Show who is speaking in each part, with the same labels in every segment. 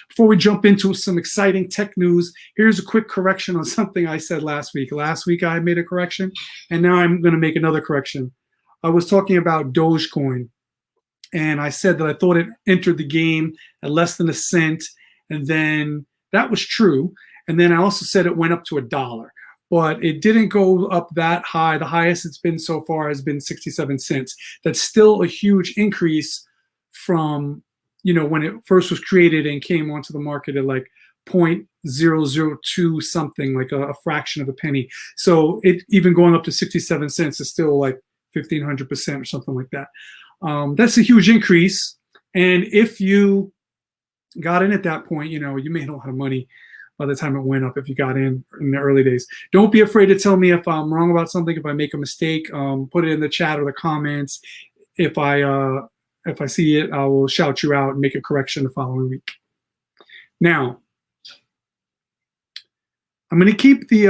Speaker 1: Before we jump into some exciting tech news, here's a quick correction on something I said last week. Last week I made a correction, and now I'm going to make another correction. I was talking about Dogecoin, and I said that I thought it entered the game at less than a cent, and then that was true. And then I also said it went up to $1, but it didn't go up that high. The highest it's been so far has been 67 cents. That's still a huge increase from, you know, when it first was created and came onto the market at like 0.002 something, like a fraction of a penny. So it even going up to 67 cents is still like 1,500% or something like that. That's a huge increase. And if you got in at that point, you know, you made a lot of money by the time it went up if you got in the early days. Don't be afraid to tell me if I'm wrong about something, if I make a mistake. Put it in the chat or the comments. If I see it, I will shout you out and make a correction the following week. Now, I'm going to keep the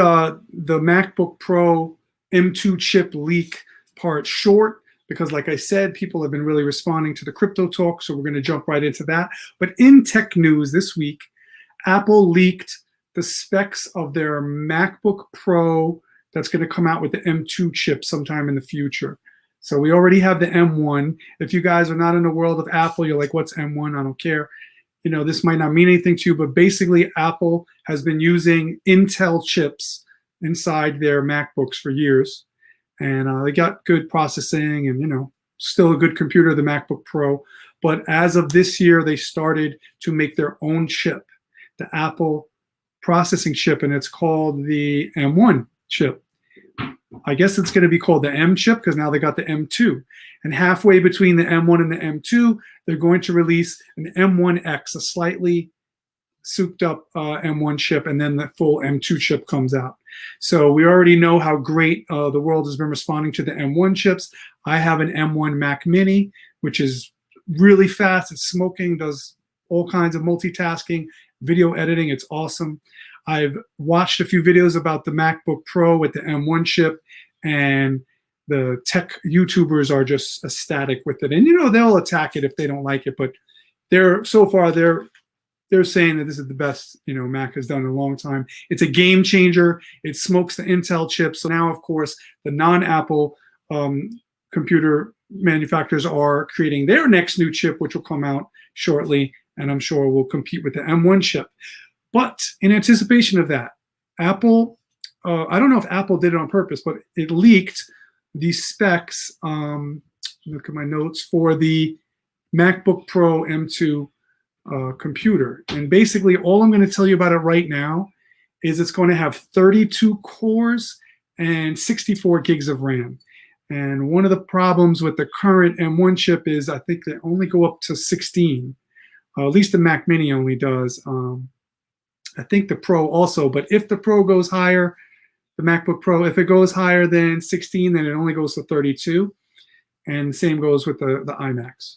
Speaker 1: MacBook Pro M2 chip leak part short because, like I said, people have been really responding to the crypto talk, so we're going to jump right into that. But in tech news this week, Apple leaked the specs of their MacBook Pro that's going to come out with the M2 chip sometime in the future. So we already have the M1. If you guys are not in the world of Apple, you're like, what's M1? I don't care. You know, this might not mean anything to you, but basically Apple has been using Intel chips inside their MacBooks for years. And they got good processing and, you know, still a good computer, the MacBook Pro. But as of this year, they started to make their own chip, the Apple processing chip, and it's called the M1 chip. I guess it's going to be called the M chip because now they got the M2. And halfway between the M1 and the M2, they're going to release an M1X, a slightly souped up M1 chip, and then the full M2 chip comes out. So we already know how great the world has been responding to the M1 chips. I have an M1 Mac Mini, which is really fast. It's smoking, does all kinds of multitasking, video editing. It's awesome. I've watched a few videos about the MacBook Pro with the M1 chip, and the tech YouTubers are just ecstatic with it. And, you know, they'll attack it if they don't like it, but they're saying that this is the best, you know, Mac has done in a long time. It's a game changer. It smokes the Intel chip. So now, of course, the non-Apple computer manufacturers are creating their next new chip, which will come out shortly, and I'm sure will compete with the M1 chip. But in anticipation of that, Apple, I don't know if Apple did it on purpose, but it leaked the specs, look at my notes, for the MacBook Pro M2 computer. And basically all I'm going to tell you about it right now is it's going to have 32 cores and 64 gigs of RAM. And one of the problems with the current M1 chip is I think they only go up to 16. At least the Mac Mini only does. I think the Pro also, but if the Pro goes higher, the MacBook Pro, if it goes higher than 16, then it only goes to 32. And the same goes with the iMacs.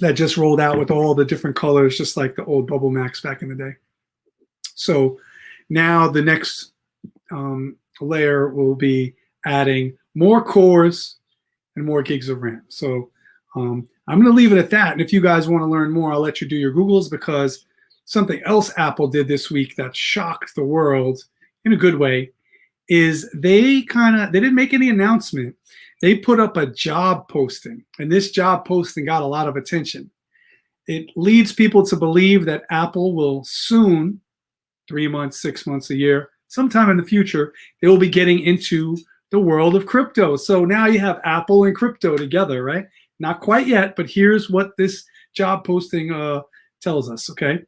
Speaker 1: That just rolled out with all the different colors, just like the old Bubble Macs back in the day. So now the next layer will be adding more cores and more gigs of RAM. So I'm going to leave it at that. And if you guys want to learn more, I'll let you do your Googles, because something else Apple did this week that shocked the world in a good way is they didn't make any announcement. They put up a job posting, and this job posting got a lot of attention. It leads people to believe that Apple will soon, 3 months, 6 months, a year, sometime in the future, they will be getting into the world of crypto. So now you have Apple and crypto together, right? Not quite yet, but here's what this job posting tells us, okay?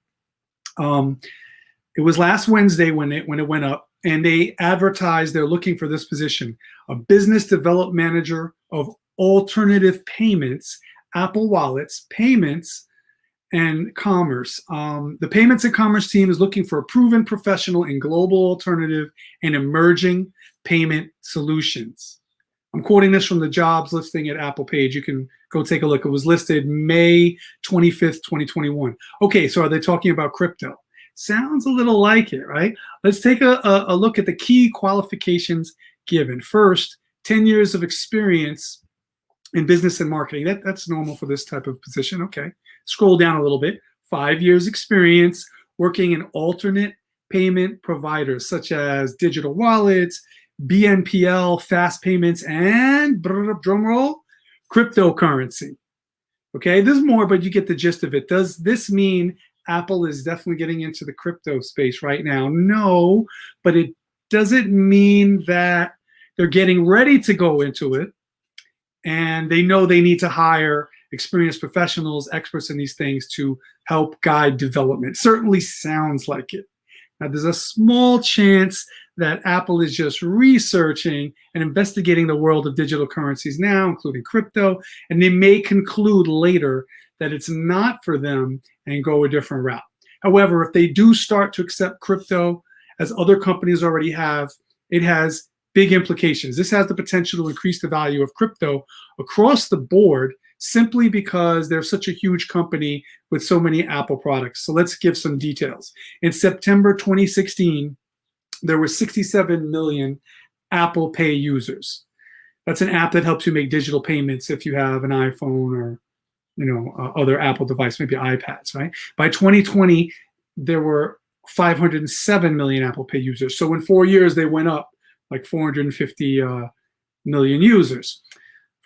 Speaker 1: It was last Wednesday when it went up, and they advertised they're looking for this position, a business development manager of alternative payments, Apple wallets, payments, and commerce. The payments and commerce team is looking for a proven professional in global alternative and emerging payment solutions. I'm quoting this from the jobs listing at Apple page. You can go take a look. It was listed May 25th, 2021. Okay, so are they talking about crypto? Sounds a little like it, right? Let's take a look at the key qualifications given. First, 10 years of experience in business and marketing. That's normal for this type of position. Okay. Scroll down a little bit. 5 years experience working in alternate payment providers such as digital wallets, BNPL, fast payments, and drum roll, cryptocurrency. Okay, there's more, but you get the gist of it. Does this mean Apple is definitely getting into the crypto space right now? No, but it doesn't mean that they're getting ready to go into it, and they know they need to hire experienced professionals, experts in these things to help guide development. Certainly sounds like it. Now, there's a small chance that Apple is just researching and investigating the world of digital currencies now, including crypto, and they may conclude later that it's not for them and go a different route. However, if they do start to accept crypto, as other companies already have, it has big implications. This has the potential to increase the value of crypto across the board simply because they're such a huge company with so many Apple products. So let's give some details. In September 2016, there were 67 million Apple Pay users. That's an app that helps you make digital payments if you have an iPhone or other Apple device, maybe iPads, right? By 2020, there were 507 million Apple Pay users. So in 4 years, they went up like 450 million users,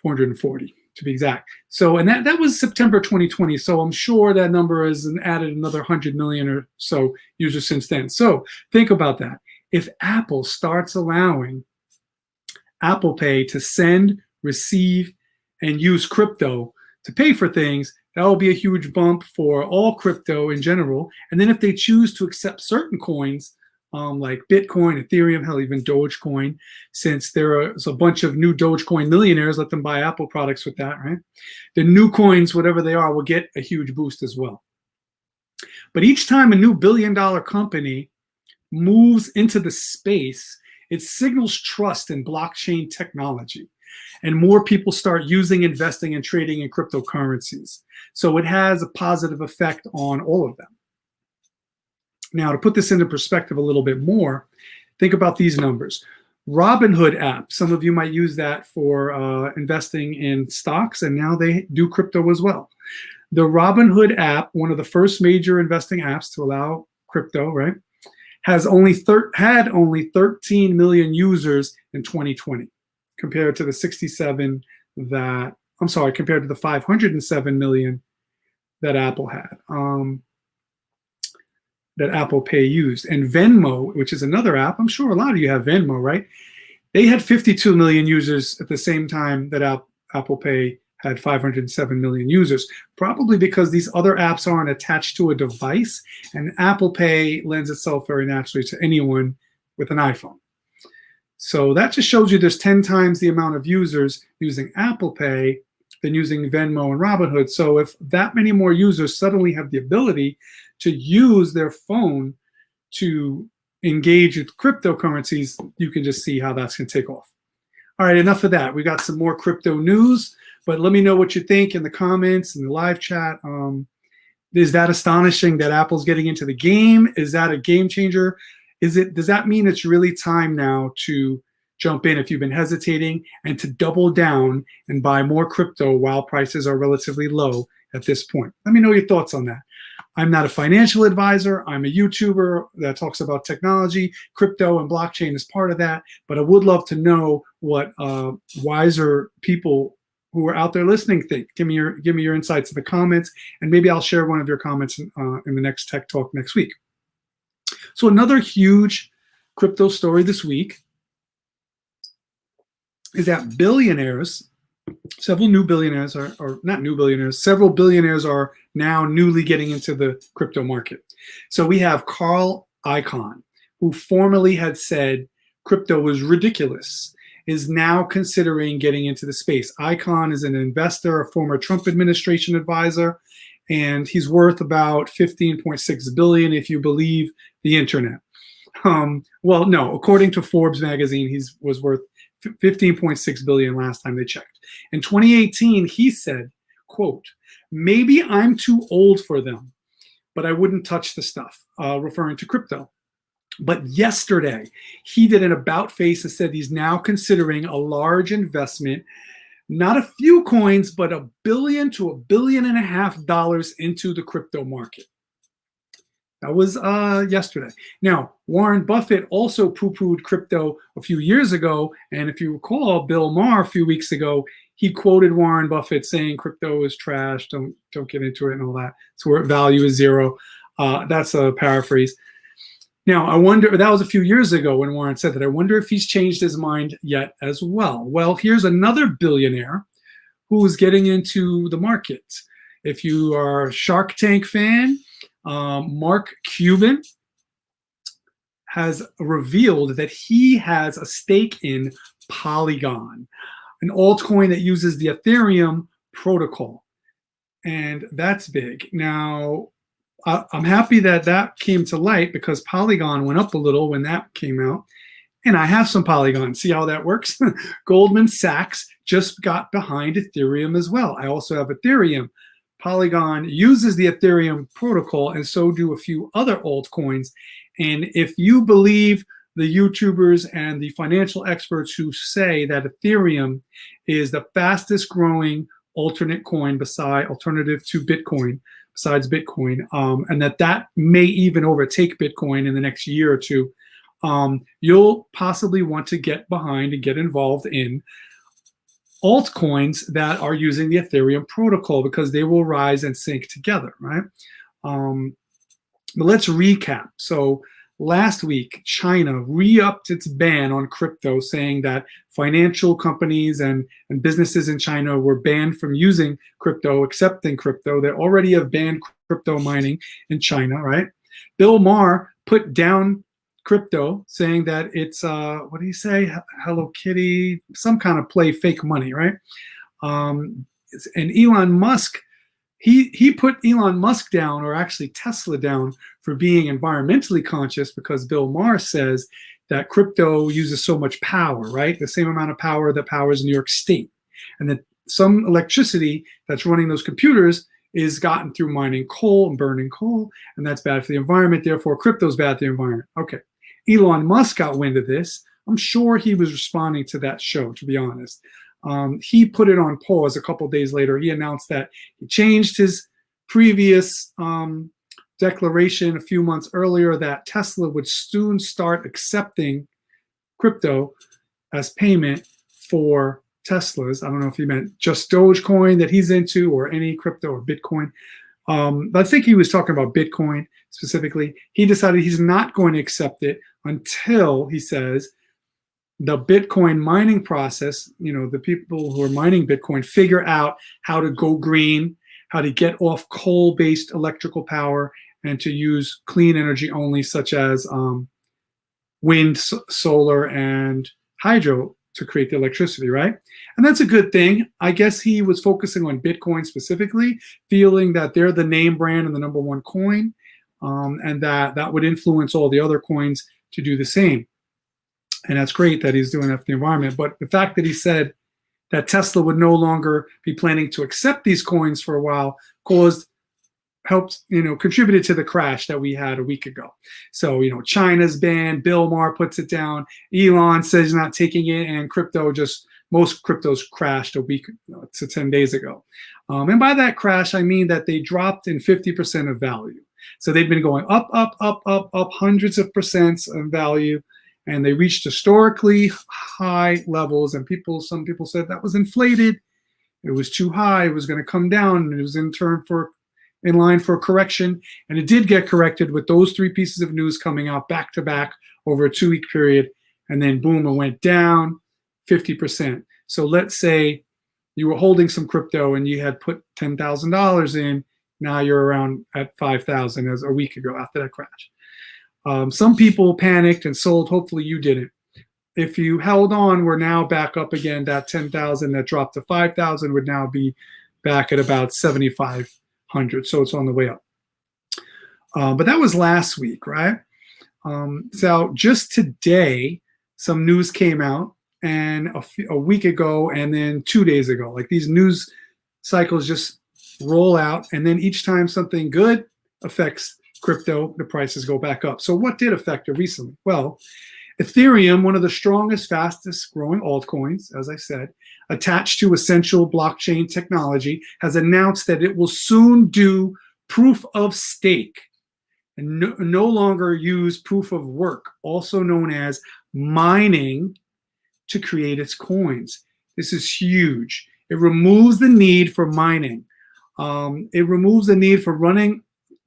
Speaker 1: 440 to be exact. So, and that was September 2020. So I'm sure that number has added another 100 million or so users since then. So think about that. If Apple starts allowing Apple Pay to send, receive, and use crypto to pay for things, that will be a huge bump for all crypto in general. And then if they choose to accept certain coins, like Bitcoin, Ethereum, hell, even Dogecoin, since there's a bunch of new Dogecoin millionaires, let them buy Apple products with that, right? The new coins, whatever they are, will get a huge boost as well. But each time a new billion-dollar company moves into the space, it signals trust in blockchain technology. And more people start using, investing, and trading in cryptocurrencies. So it has a positive effect on all of them. Now, to put this into perspective a little bit more, think about these numbers. Robinhood app, some of you might use that for investing in stocks, and now they do crypto as well. The Robinhood app, one of the first major investing apps to allow crypto, right, had only 13 million users in 2020, compared to the 507 million that Apple had. That Apple Pay used. And Venmo, which is another app, I'm sure a lot of you have Venmo, right? They had 52 million users at the same time that Apple Pay had 507 million users, probably because these other apps aren't attached to a device, and Apple Pay lends itself very naturally to anyone with an iPhone. So that just shows you there's 10 times the amount of users using Apple Pay than using Venmo and Robinhood. So if that many more users suddenly have the ability to use their phone to engage with cryptocurrencies, you can just see how that's going to take off. All right, enough of that. We got some more crypto news, but let me know what you think in the comments and the live chat. Is that astonishing that Apple's getting into the game? Is that a game changer? Does that mean it's really time now to jump in if you've been hesitating and to double down and buy more crypto while prices are relatively low at this point? Let me know your thoughts on that. I'm not a financial advisor. I'm a YouTuber that talks about technology. Crypto and blockchain is part of that. But I would love to know what wiser people who are out there listening think. Give me your insights in the comments, and maybe I'll share one of your comments in the next Tech Talk next week. So another huge crypto story this week is that billionaires, several billionaires are now newly getting into the crypto market. So we have Carl Icahn, who formerly had said crypto was ridiculous, is now considering getting into the space. Icahn is an investor, a former Trump administration advisor, and he's worth about 15.6 billion if you believe the internet. Well, no, according to Forbes magazine, he was worth 15.6 billion last time they checked. In 2018, he said, quote, "Maybe I'm too old for them, but I wouldn't touch the stuff," referring to crypto. But yesterday, he did an about face and said he's now considering a large investment not a few coins, but $1 billion to $1.5 billion into the crypto market. That was yesterday. Now, Warren Buffett also poo-pooed crypto a few years ago. And if you recall, Bill Maher a few weeks ago, he quoted Warren Buffett saying crypto is trash, don't get into it and all that. So where value is zero. That's a paraphrase. Now, I wonder, that was a few years ago when Warren said that. I wonder if he's changed his mind yet as well. Well, here's another billionaire who is getting into the market. If you are a Shark Tank fan, Mark Cuban has revealed that he has a stake in Polygon, an altcoin that uses the Ethereum protocol. And that's big. Now, I'm happy that that came to light because Polygon went up a little when that came out. And I have some Polygon. See how that works? Goldman Sachs just got behind Ethereum as well. I also have Ethereum. Polygon uses the Ethereum protocol, and so do a few other altcoins. And if you believe the YouTubers and the financial experts who say that Ethereum is the fastest growing alternative to Bitcoin, besides Bitcoin, and that may even overtake Bitcoin in the next year or two, you'll possibly want to get behind and get involved in altcoins that are using the Ethereum protocol because they will rise and sync together, right? But let's recap. So last week, China re-upped its ban on crypto, saying that financial companies and businesses in China were banned from using crypto, accepting crypto. They already have banned crypto mining in China, right? Bill Maher put down crypto, saying that it's what do you say, Hello Kitty, some kind of play, fake money, right? And Elon Musk, he put Elon Musk down, or actually Tesla down, for being environmentally conscious, because Bill Maher says that crypto uses so much power, right? The same amount of power that powers New York State, and that some electricity that's running those computers is gotten through mining coal and burning coal, and that's bad for the environment. Therefore, crypto's bad for the environment. Okay. Elon Musk got wind of this. I'm sure he was responding to that show, to be honest. He put it on pause a couple days later. He announced that he changed his previous declaration a few months earlier that Tesla would soon start accepting crypto as payment for Teslas. I don't know if he meant just Dogecoin that he's into, or any crypto, or Bitcoin. I think he was talking about Bitcoin specifically. He decided he's not going to accept it until, he says, the Bitcoin mining process, the people who are mining Bitcoin figure out how to go green, how to get off coal-based electrical power, and to use clean energy only, such as wind, solar, and hydro to create the electricity, right? And that's a good thing. I guess he was focusing on Bitcoin specifically, feeling that they're the name brand and the #1 coin, and that would influence all the other coins to do the same. And that's great that he's doing that for the environment. But the fact that he said that Tesla would no longer be planning to accept these coins for a while contributed to the crash that we had a week ago. So, China's banned, Bill Maher puts it down, Elon says he's not taking it, and most cryptos crashed a week to 10 days ago. And by that crash, I mean that they dropped in 50% of value. So they've been going up, hundreds of percents of value, and they reached historically high levels. And some people said that was inflated. It was too high. It was going to come down, and it was in line for a correction. And it did get corrected with those 3 pieces of news coming out back to back over a 2-week period. And then boom, it went down 50%. So let's say you were holding some crypto and you had put $10,000 in. Now you're around at 5,000 as a week ago after that crash. Some people panicked and sold. Hopefully you didn't. If you held on, we're now back up again. That 10,000 that dropped to 5,000 would now be back at about 7,500. So it's on the way up. But that was last week, right? So just today, some news came out, and a week ago, and then 2 days ago. Like, these news cycles just roll out, and then each time something good affects crypto, the prices go back up. So what did affect it recently? Well, Ethereum, one of the strongest, fastest growing altcoins, as I said, attached to essential blockchain technology, has announced that it will soon do proof of stake and no longer use proof of work, also known as mining, to create its coins. This is huge. It removes the need for mining. It removes the need for running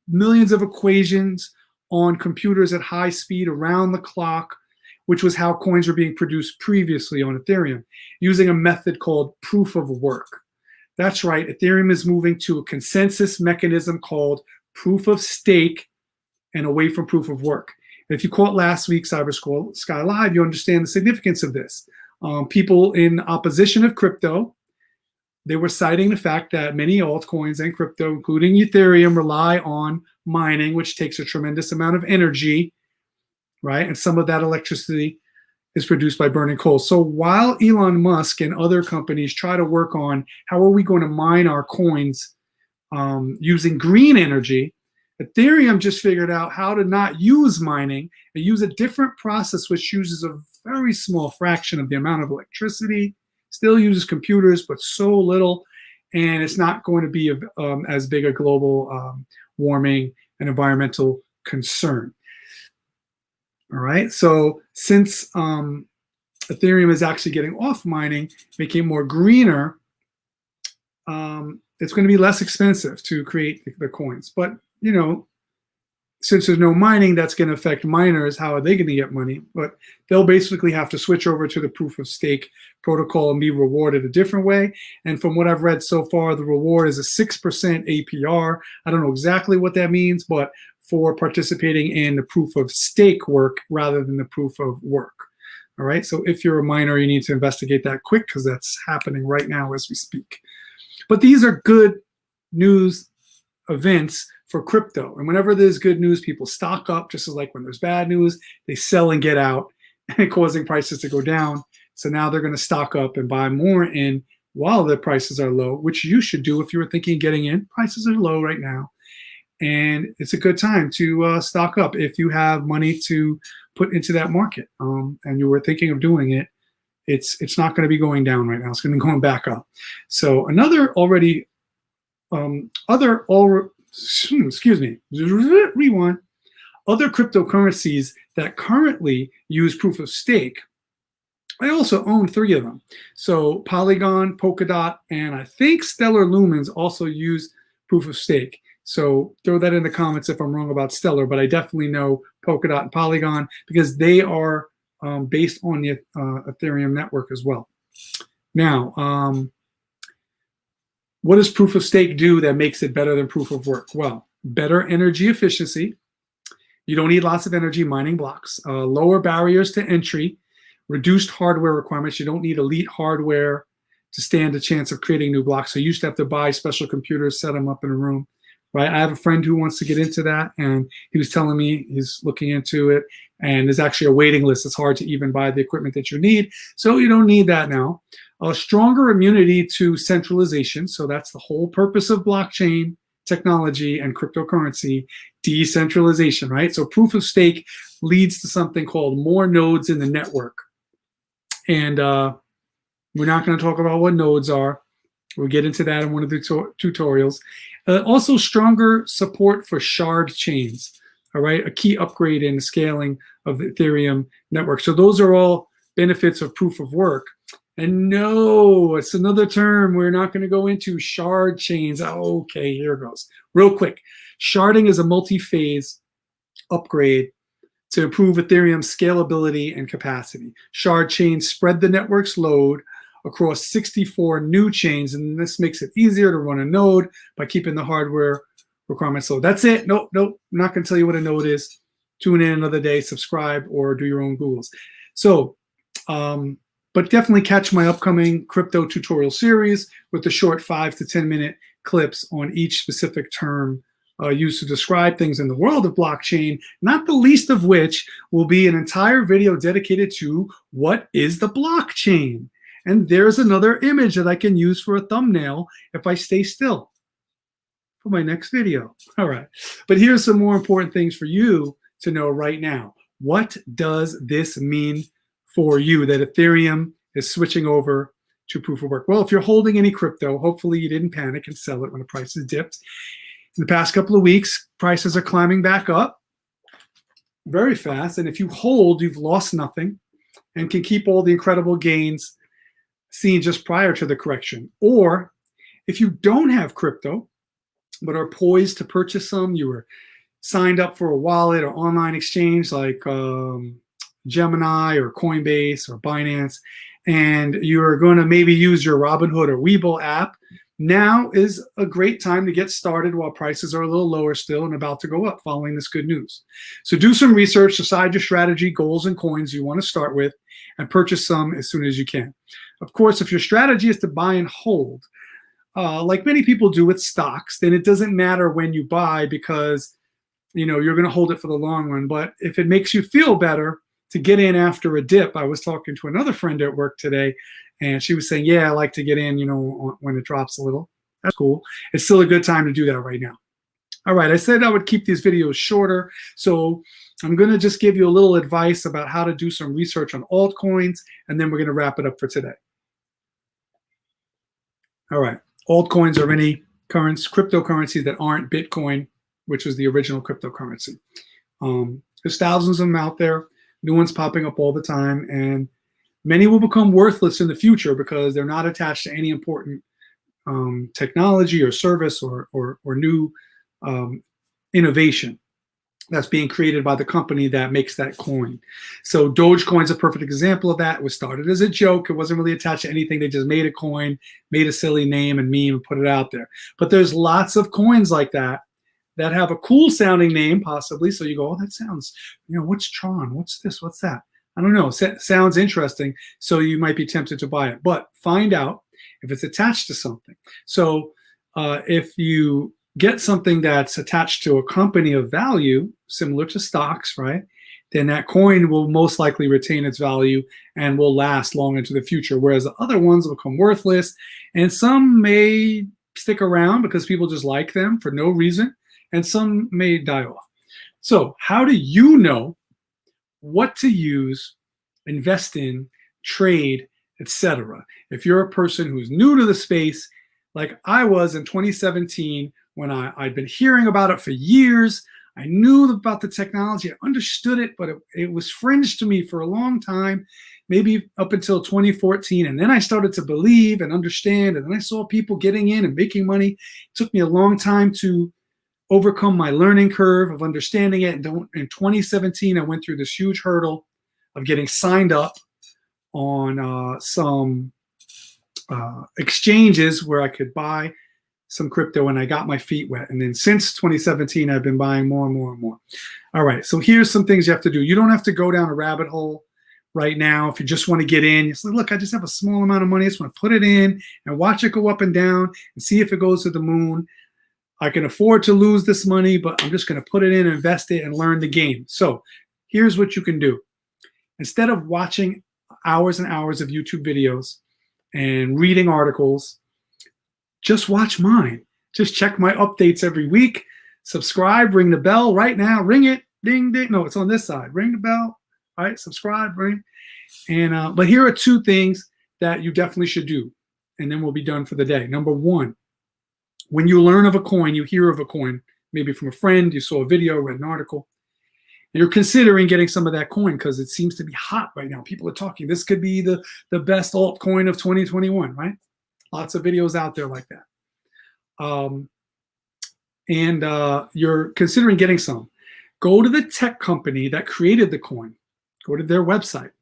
Speaker 1: millions of equations on computers at high speed around the clock, which was how coins were being produced previously on Ethereum, using a method called proof of work. That's right, Ethereum is moving to a consensus mechanism called proof of stake and away from proof of work. And if you caught last week's Cybersky Live, you understand the significance of this. People in opposition of crypto, they were citing the fact that many altcoins and crypto, including Ethereum, rely on mining, which takes a tremendous amount of energy, right? And some of that electricity is produced by burning coal. So while Elon Musk and other companies try to work on how are we going to mine our coins using green energy, Ethereum just figured out how to not use mining and use a different process which uses a very small fraction of the amount of electricity, still uses computers, but so little, and it's not going to be as big a global warming and environmental concern. All right, so since Ethereum is actually getting off mining, making it more greener, it's going to be less expensive to create the coins. But, you know, since there's no mining, that's going to affect miners. How are they going to get money? But they'll basically have to switch over to the proof of stake protocol and be rewarded a different way. And from what I've read so far, the reward is a 6% APR. I don't know exactly what that means, but for participating in the proof of stake work rather than the proof of work. All right, so if you're a miner, you need to investigate that quick because that's happening right now as we speak. But these are good news events for crypto. And whenever there's good news, people stock up, just as like when there's bad news, they sell and get out, and causing prices to go down. So now they're going to stock up and buy more in while the prices are low, which you should do if you were thinking of getting in. Prices are low right now. And it's a good time to stock up if you have money to put into that market and you were thinking of doing it. It's not going to be going down right now. It's going to be going back up. So another excuse me, rewind. Other cryptocurrencies that currently use proof of stake, I also own 3 of them. So Polygon, Polkadot, and I think Stellar Lumens also use proof of stake. So throw that in the comments if I'm wrong about Stellar, but I definitely know Polkadot and Polygon because they are based on the Ethereum network as well. Now, what does proof of stake do that makes it better than proof of work? Well, better energy efficiency. You don't need lots of energy mining blocks. Lower barriers to entry. Reduced hardware requirements. You don't need elite hardware to stand a chance of creating new blocks. So you used to have to buy special computers, set them up in a room. Right? I have a friend who wants to get into that, and he was telling me he's looking into it, and there's actually a waiting list. It's hard to even buy the equipment that you need, so you don't need that now. A stronger immunity to centralization, so that's the whole purpose of blockchain technology and cryptocurrency, decentralization, right? So proof of stake leads to something called more nodes in the network, and we're not going to talk about what nodes are. We'll get into that in one of the tutorials. Also, stronger support for shard chains, all right? A key upgrade in the scaling of the Ethereum network. So those are all benefits of proof of work. And no, it's another term we're not going to go into, shard chains. Okay, here it goes. Real quick. Sharding is a multi-phase upgrade to improve Ethereum's scalability and capacity. Shard chains spread the network's load across 64 new chains, and this makes it easier to run a node by keeping the hardware requirements low. That's it. Nope, I'm not going to tell you what a node is. Tune in another day, subscribe, or do your own Googles. So, but definitely catch my upcoming crypto tutorial series with the short 5 to 10 minute clips on each specific term used to describe things in the world of blockchain, not the least of which will be an entire video dedicated to what is the blockchain. And there's another image that I can use for a thumbnail if I stay still for my next video. All right. But here's some more important things for you to know right now. What does this mean for you that Ethereum is switching over to proof of work? Well, if you're holding any crypto, hopefully you didn't panic and sell it when the prices dipped. In the past couple of weeks, prices are climbing back up very fast. And if you hold, you've lost nothing and can keep all the incredible gains seen just prior to the correction. Or if you don't have crypto, but are poised to purchase some, you were signed up for a wallet or online exchange like Gemini or Coinbase or Binance, and you're going to maybe use your Robinhood or Webull app, now is a great time to get started while prices are a little lower still and about to go up following this good news. So do some research, decide your strategy, goals, and coins you want to start with, and purchase some as soon as you can. Of course, if your strategy is to buy and hold, like many people do with stocks, then it doesn't matter when you buy because you're going to hold it for the long run. But if it makes you feel better to get in after a dip, I was talking to another friend at work today, and she was saying, yeah, I like to get in, when it drops a little. That's cool. It's still a good time to do that right now. All right, I said I would keep these videos shorter, so I'm going to just give you a little advice about how to do some research on altcoins, and then we're going to wrap it up for today. All right, altcoins are any cryptocurrencies that aren't Bitcoin, which was the original cryptocurrency. There's thousands of them out there, new ones popping up all the time, and many will become worthless in the future because they're not attached to any important technology or service or new innovation that's being created by the company that makes that coin. So Dogecoin is a perfect example of that. It was started as a joke. It wasn't really attached to anything. They just made a coin, made a silly name and meme and put it out there. But there's lots of coins like that that have a cool sounding name possibly. So you go, oh, that sounds, what's Tron? What's this? What's that? I don't know. Sounds interesting. So you might be tempted to buy it, but find out if it's attached to something. So if you get something that's attached to a company of value, similar to stocks, right, then that coin will most likely retain its value and will last long into the future, whereas the other ones will become worthless, and some may stick around because people just like them for no reason, and some may die off. So how do you know what to use, invest in, trade, etc.? If you're a person who's new to the space, like I was in 2017, when I'd been hearing about it for years, I knew about the technology, I understood it, but it was fringe to me for a long time, maybe up until 2014. And then I started to believe and understand, and then I saw people getting in and making money. It took me a long time to overcome my learning curve of understanding it. And in 2017, I went through this huge hurdle of getting signed up on some exchanges where I could buy some crypto, and I got my feet wet. And then since 2017, I've been buying more and more and more. All right, so here's some things you have to do. You don't have to go down a rabbit hole right now. If you just want to get in, you say, look, I just have a small amount of money. I just want to put it in and watch it go up and down and see if it goes to the moon. I can afford to lose this money, but I'm just going to put it in, invest it, and learn the game. So here's what you can do. Instead of watching hours and hours of YouTube videos and reading articles, just watch mine. Just check my updates every week. Subscribe, ring the bell right now. Ring it, ding, ding. No, it's on this side. Ring the bell. All right, subscribe, ring. And but here are two things that you definitely should do, and then we'll be done for the day. Number one, when you learn of a coin, you hear of a coin, maybe from a friend, you saw a video, read an article, and you're considering getting some of that coin because it seems to be hot right now. People are talking. This could be the best altcoin of 2021, right? Lots of videos out there like that. You're considering getting some. Go to the tech company that created the coin. Go to their website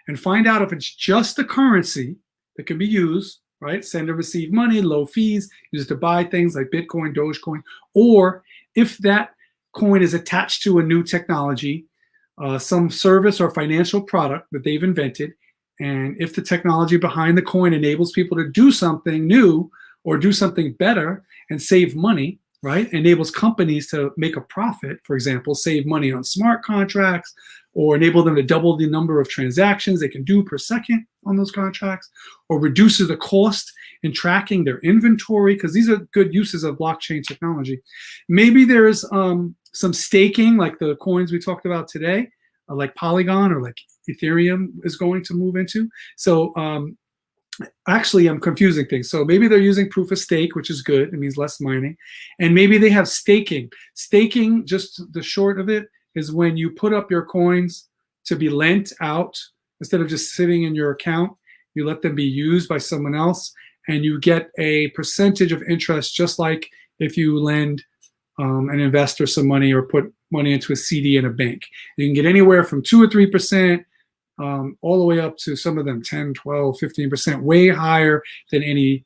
Speaker 1: and find out if it's just a currency that can be used, right? Send and receive money, low fees, use it to buy things like Bitcoin, Dogecoin, or if that coin is attached to a new technology, some service or financial product that they've invented. And if the technology behind the coin enables people to do something new or do something better and save money, right? Enables companies to make a profit, for example, save money on smart contracts, or enable them to double the number of transactions they can do per second on those contracts, or reduces the cost in tracking their inventory, because these are good uses of blockchain technology. Maybe there's some staking, like the coins we talked about today, like Polygon or like Ethereum is going to move into. So actually, I'm confusing things. So maybe they're using proof of stake, which is good. It means less mining. And maybe they have staking. Staking, just the short of it, is when you put up your coins to be lent out instead of just sitting in your account. You let them be used by someone else, and you get a percentage of interest, just like if you lend an investor some money or put money into a CD in a bank. You can get anywhere from 2 or 3%. All the way up to some of them 10, 12, 15%, way higher than any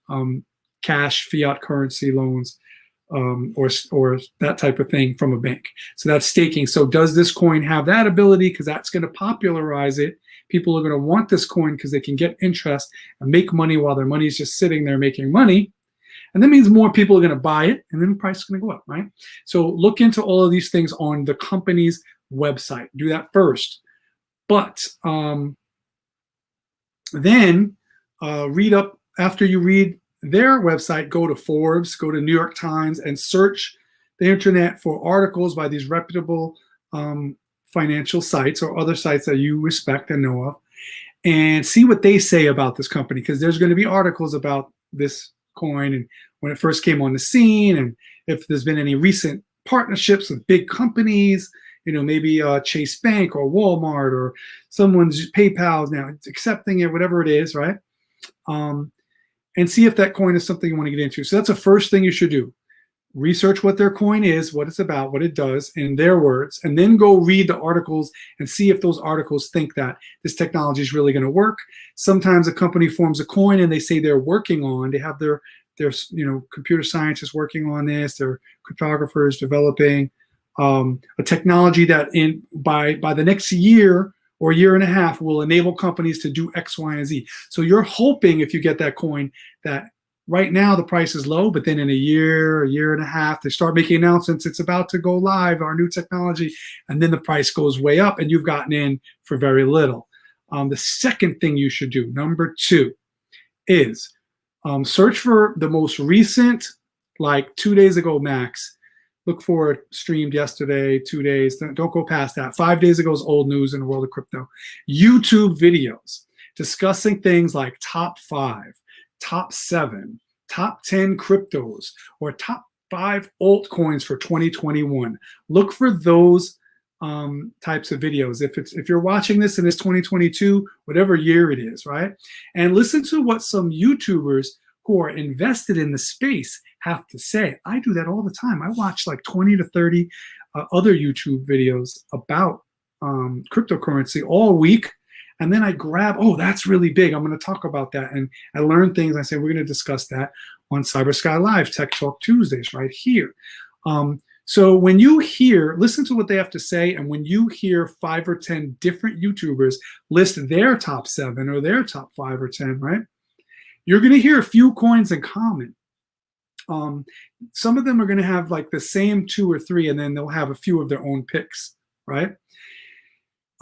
Speaker 1: cash fiat currency loans or that type of thing from a bank. So that's staking. So does this coin have that ability? Because that's going to popularize it. People are going to want this coin because they can get interest and make money while their money is just sitting there making money. And that means more people are going to buy it, and then the price is going to go up, right? So look into all of these things on the company's website. Do that first. But then read up, after you read their website, go to Forbes, go to New York Times, and search the internet for articles by these reputable financial sites or other sites that you respect and know of, and see what they say about this company, because there's going to be articles about this coin and when it first came on the scene, and if there's been any recent partnerships with big companies, maybe Chase Bank or Walmart or someone's PayPal now accepting it, whatever it is, right? And see if that coin is something you want to get into. So that's the first thing you should do. Research what their coin is, what it's about, what it does, in their words, and then go read the articles and see if those articles think that this technology is really going to work. Sometimes a company forms a coin and they say they're working on, they have their computer scientists working on this, their cryptographers developing a technology that by the next year or year and a half will enable companies to do X, Y, and Z. So you're hoping, if you get that coin, that right now the price is low, but then in a year and a half, they start making announcements, it's about to go live, our new technology, and then the price goes way up and you've gotten in for very little. The second thing you should do, number 2, is search for the most recent, like 2 days ago max. Look for it streamed yesterday, 2 days. Don't go past that. 5 days ago is old news in the world of crypto. YouTube videos discussing things like top 5, top 7, top 10 cryptos, or top 5 altcoins for 2021. Look for those types of videos. If you're watching this and it's 2022, whatever year it is, right? And listen to what some YouTubers who are invested in the space have to say. I do that all the time. I watch like 20 to 30 other YouTube videos about cryptocurrency all week. And then I grab, oh, that's really big. I'm going to talk about that. And I learn things. I say, we're going to discuss that on Cybersky Live, Tech Talk Tuesdays right here. So when you listen to what they have to say. And when you hear 5 or 10 different YouTubers list their top 7 or their top 5 or 10, right? You're going to hear a few coins in common. Some of them are going to have like the same 2 or 3, and then they'll have a few of their own picks, right?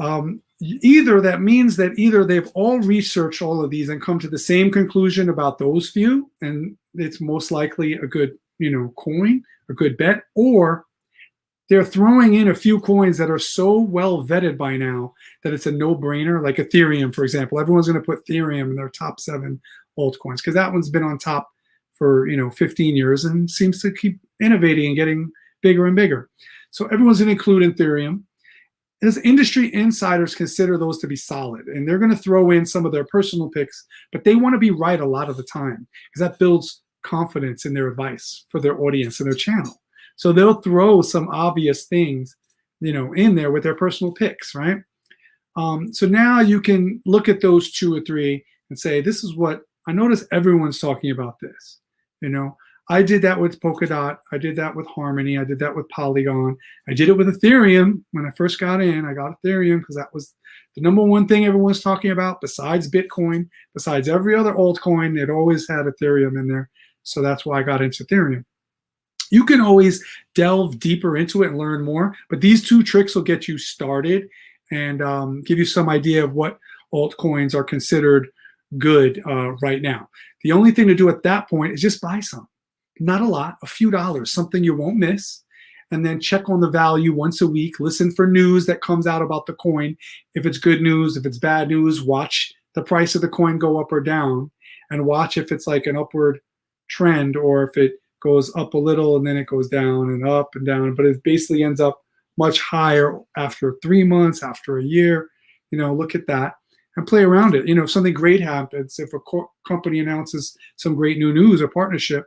Speaker 1: Either that means that either they've all researched all of these and come to the same conclusion about those few, and it's most likely a good, coin, a good bet, or they're throwing in a few coins that are so well vetted by now that it's a no-brainer, like Ethereum, for example. Everyone's going to put Ethereum in their top 7 altcoins because that one's been on top for 15 years and seems to keep innovating and getting bigger and bigger. So everyone's going to include Ethereum. As industry insiders consider those to be solid, and they're going to throw in some of their personal picks, but they want to be right a lot of the time because that builds confidence in their advice for their audience and their channel. So they'll throw some obvious things, in there with their personal picks, right? So now you can look at those 2 or 3 and say, this is what I notice everyone's talking about this. I did that with Polkadot. I did that with Harmony. I did that with Polygon. I did it with Ethereum. When I first got in, I got Ethereum because that was the #1 thing everyone's talking about besides Bitcoin, besides every other altcoin. It always had Ethereum in there. So that's why I got into Ethereum. You can always delve deeper into it and learn more, but these 2 tricks will get you started and give you some idea of what altcoins are considered good right now. The only thing to do at that point is just buy some. Not a lot, a few dollars, something you won't miss. and then check on the value once a week. Listen for news that comes out about the coin. If it's good news, if it's bad news, watch the price of the coin go up or down, and watch if it's like an upward trend or if it goes up a little and then it goes down and up and down, but it basically ends up much higher after 3 months, after a year. Look at that and play around it. If something great happens, if a company announces some great new news or partnership,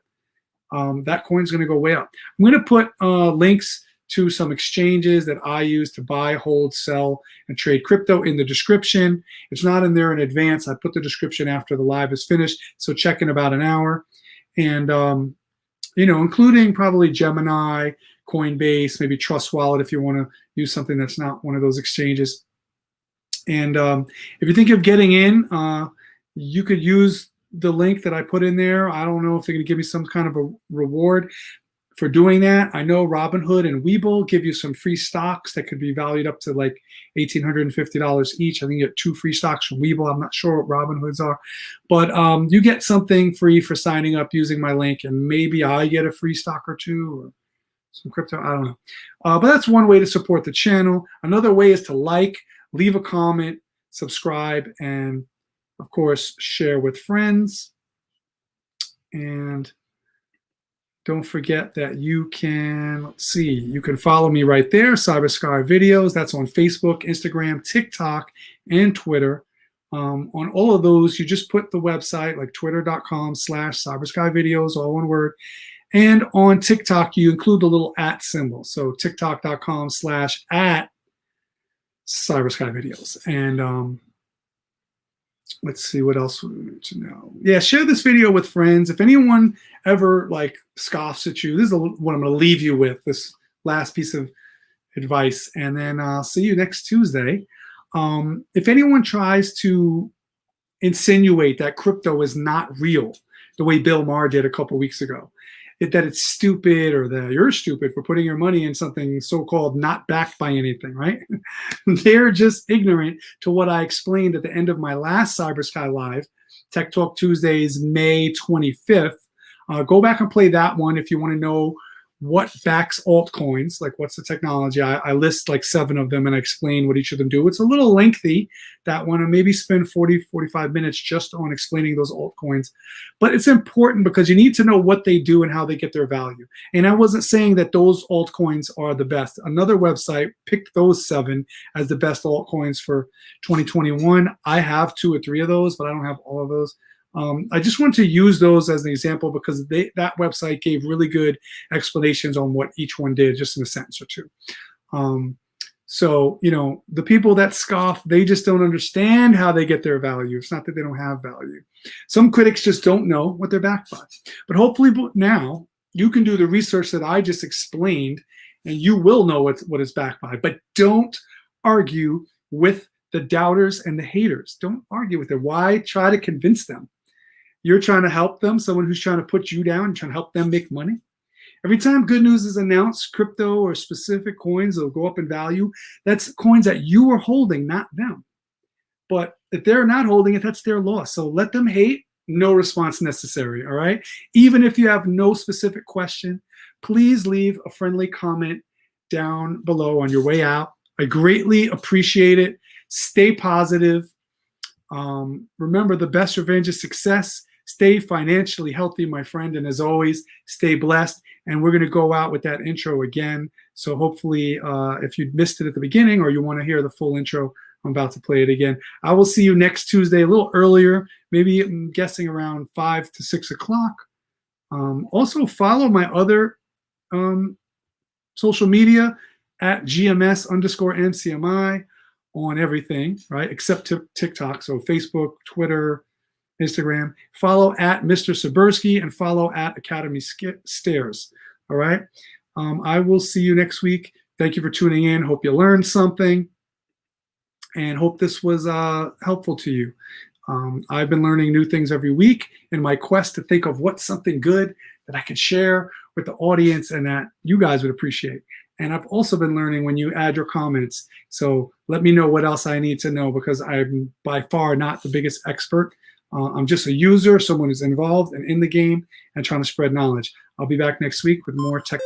Speaker 1: that coin's going to go way up. I'm going to put links to some exchanges that I use to buy, hold, sell, and trade crypto in the description. It's not in there in advance. I put the description after the live is finished, so check in about an hour. And, including probably Gemini, Coinbase, maybe Trust Wallet if you want to use something that's not one of those exchanges. And if you think of getting in, you could use the link that I put in there. I don't know if they're going to give me some kind of a reward for doing that. I know Robinhood and Webull give you some free stocks that could be valued up to like $1,850 each. I think you get 2 free stocks from Webull. I'm not sure what Robinhoods are, but you get something free for signing up using my link, and maybe I get a free stock or 2 or some crypto. I don't know. But that's one way to support the channel. Another way is to like, leave a comment, subscribe, and of course, share with friends. And don't forget that you can, let's see, you can follow me right there, Cybersky Videos. That's on Facebook, Instagram, TikTok, and Twitter. On all of those, you just put the website, like twitter.com/CyberskyVideos, all one word. And on TikTok, you include the little @ symbol. So tiktok.com/@CyberskyVideos. And let's see what else we need to know. Yeah, share this video with friends. If anyone ever like scoffs at you, this is what I'm going to leave you with, this last piece of advice. And then I'll see you next Tuesday. If anyone tries to insinuate that crypto is not real, the way Bill Maher did a couple weeks ago, that it's stupid or that you're stupid for putting your money in something so-called not backed by anything, right? They're just ignorant to what I explained at the end of my last Cybersky Live, Tech Talk Tuesdays, May 25th. Go back and play that one if you want to know what backs altcoins, like what's the technology. I list like 7 of them and I explain what each of them do. It's a little lengthy, that one, and maybe spend 40-45 minutes just on explaining those altcoins. But it's important because you need to know what they do and how they get their value. And I wasn't saying that those altcoins are the best. Another website picked those 7 as the best altcoins for 2021. I have 2 or 3 of those, but I don't have all of those. I just want to use those as an example because that website gave really good explanations on what each one did, just in a sentence or 2. So, the people that scoff, they just don't understand how they get their value. It's not that they don't have value. Some critics just don't know what they're backed by. But hopefully now you can do the research that I just explained, and you will know what it's backed by. But don't argue with the doubters and the haters. Don't argue with them. Why try to convince them? You're trying to help them, someone who's trying to put you down, trying to help them make money. Every time good news is announced, crypto or specific coins will go up in value. That's coins that you are holding, not them. But if they're not holding it, that's their loss. So let them hate, no response necessary, all right? Even if you have no specific question, please leave a friendly comment down below on your way out. I greatly appreciate it. Stay positive. Remember, the best revenge is success. Stay financially healthy, my friend. And as always, stay blessed. And we're going to go out with that intro again. So hopefully, if you missed it at the beginning or you want to hear the full intro, I'm about to play it again. I will see you next Tuesday, a little earlier, maybe I'm guessing around 5 to 6 o'clock. Also, follow my other social media at GMS_MCMI on everything, right? Except TikTok. So Facebook, Twitter, Instagram. Follow at Mr. Cybersky and follow at Academy Stairs. All right. I will see you next week. Thank you for tuning in. Hope you learned something and hope this was helpful to you. I've been learning new things every week in my quest to think of what's something good that I can share with the audience and that you guys would appreciate. And I've also been learning when you add your comments. So let me know what else I need to know because I'm by far not the biggest expert. I'm just a user, someone who's involved and in the game and trying to spread knowledge. I'll be back next week with more tech.